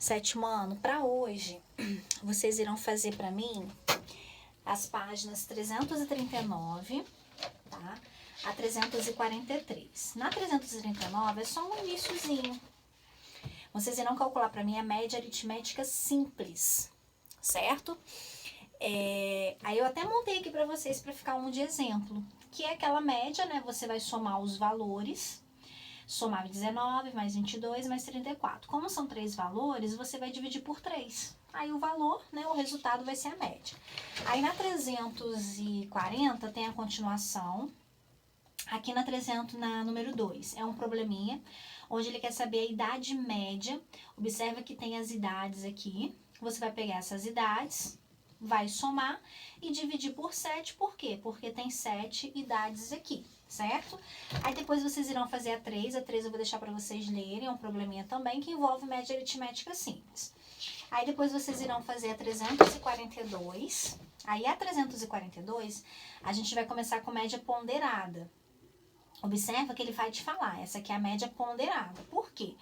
Sétimo ano, para hoje, vocês irão fazer para mim as páginas 339, tá? A 343. Na 339 é só um iniciozinho. Vocês irão calcular para mim a média aritmética simples, certo? Aí eu até montei aqui para vocês para ficar um de exemplo, que é aquela média, né? Você vai somar os valores, somar 19 mais 22 mais 34. Como são 3 valores, você vai dividir por 3. Aí o valor, né, o resultado vai ser a média. Aí na 340 tem a continuação. Aqui na número 2, é um probleminha, onde ele quer saber a idade média. Observa que tem as idades aqui. Você vai pegar essas idades, vai somar e dividir por 7. Por quê? Porque tem 7 idades aqui, certo? Aí depois vocês irão fazer a 3. A 3 eu vou deixar para vocês lerem, é um probleminha também que envolve média aritmética simples. Aí depois vocês irão fazer a 342. Aí a 342, a gente vai começar com média ponderada. Observa que ele vai te falar, essa aqui é a média ponderada. Por quê?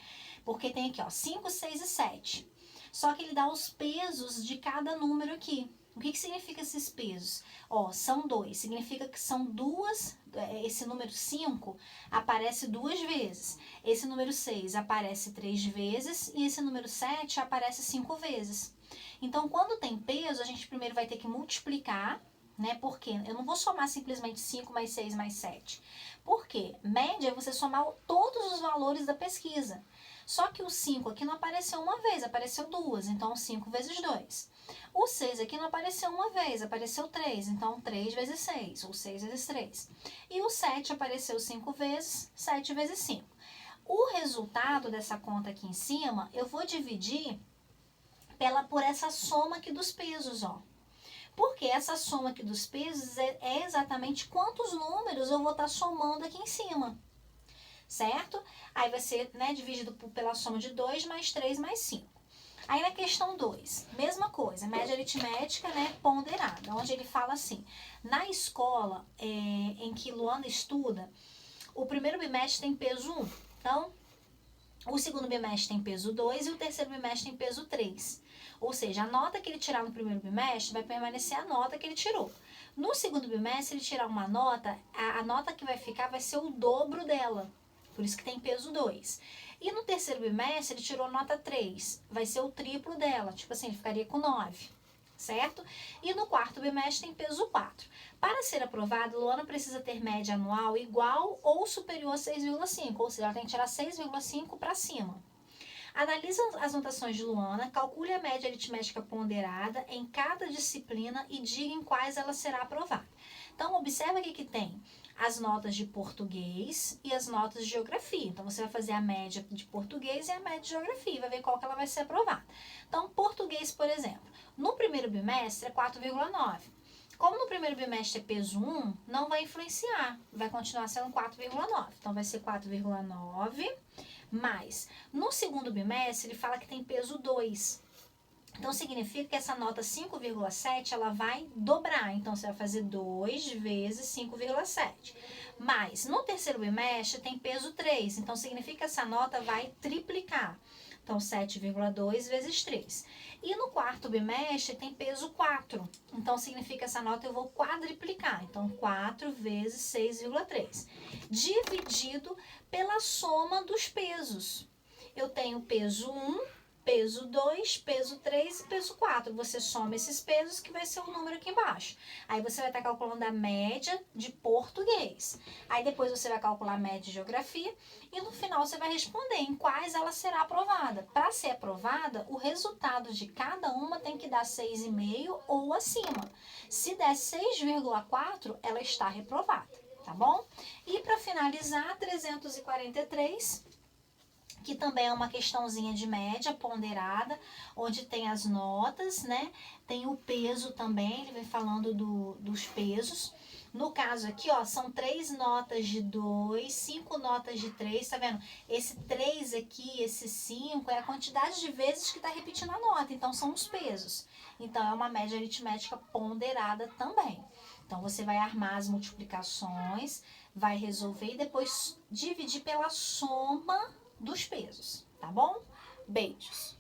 Porque tem aqui, ó, 5, 6 e 7. Só que ele dá os pesos de cada número aqui. O que significa esses pesos? Ó, são 2. Significa que são duas, esse número 5 aparece 2 vezes. Esse número 6 aparece 3 vezes e esse número 7 aparece 5 vezes. Então, quando tem peso, a gente primeiro vai ter que multiplicar, né? Porque eu não vou somar simplesmente 5 mais 6 mais 7. Por quê? Média é você somar todos os valores da pesquisa. Só que o 5 aqui não apareceu uma vez, apareceu 2, então 5 vezes 2. O 6 aqui não apareceu uma vez, apareceu 3, então 3 vezes 6, ou 6 vezes 3. E o 7 apareceu 5 vezes, 7 vezes 5. O resultado dessa conta aqui em cima, eu vou dividir por essa soma aqui dos pesos, ó. Porque essa soma aqui dos pesos é exatamente quantos números eu vou estar somando aqui em cima, certo? Aí vai ser, né, dividido pela soma de 2 mais 3 mais 5. Aí na questão 2, mesma coisa, média aritmética, né, ponderada, onde ele fala assim, na escola em que Luana estuda, o primeiro bimestre tem peso 1, então o segundo bimestre tem peso 2 e o terceiro bimestre tem peso 3. Ou seja, a nota que ele tirar no primeiro bimestre vai permanecer a nota que ele tirou. No segundo bimestre, se ele tirar uma nota, a nota que vai ficar vai ser o dobro dela. Por isso que tem peso 2. E no terceiro bimestre, ele tirou nota 3. Vai ser o triplo dela. Tipo assim, ele ficaria com 9. Certo? E no quarto bimestre tem peso 4. Para ser aprovado, Luana precisa ter média anual igual ou superior a 6,5. Ou seja, ela tem que tirar 6,5 para cima. Analisa as notações de Luana, calcule a média aritmética ponderada em cada disciplina e diga em quais ela será aprovada. Então, observa aqui que tem as notas de português e as notas de geografia. Então, você vai fazer a média de português e a média de geografia, vai ver qual que ela vai ser aprovada. Então, português, por exemplo, no primeiro bimestre é 4,9. Como no primeiro bimestre é peso 1, não vai influenciar, vai continuar sendo 4,9. Então, vai ser 4,9 mais. No segundo bimestre, ele fala que tem peso 2. Então, significa que essa nota 5,7, ela vai dobrar. Então, você vai fazer 2 vezes 5,7. Mas, no terceiro bimestre, tem peso 3. Então, significa que essa nota vai triplicar. Então, 7,2 vezes 3. E no quarto bimestre tem peso 4. Então, significa que essa nota eu vou quadriplicar. Então, 4 vezes 6,3. Dividido pela soma dos pesos. Eu tenho peso 1, peso 2, peso 3 e peso 4. Você soma esses pesos que vai ser o número aqui embaixo. Aí você vai estar calculando a média de português. Aí depois você vai calcular a média de geografia e no final você vai responder em quais ela será aprovada. Para ser aprovada, o resultado de cada uma tem que dar 6,5 ou acima. Se der 6,4, ela está reprovada, tá bom? E para finalizar, 343... que também é uma questãozinha de média ponderada, onde tem as notas, né? Tem o peso também, ele vem falando dos pesos. No caso aqui, ó, são 3 notas de 2, 5 notas de 3, tá vendo? Esse 3 aqui, esse 5, é a quantidade de vezes que tá repetindo a nota, então são os pesos. Então, é uma média aritmética ponderada também. Então, você vai armar as multiplicações, vai resolver e depois dividir pela soma dos pesos, tá bom? Beijos!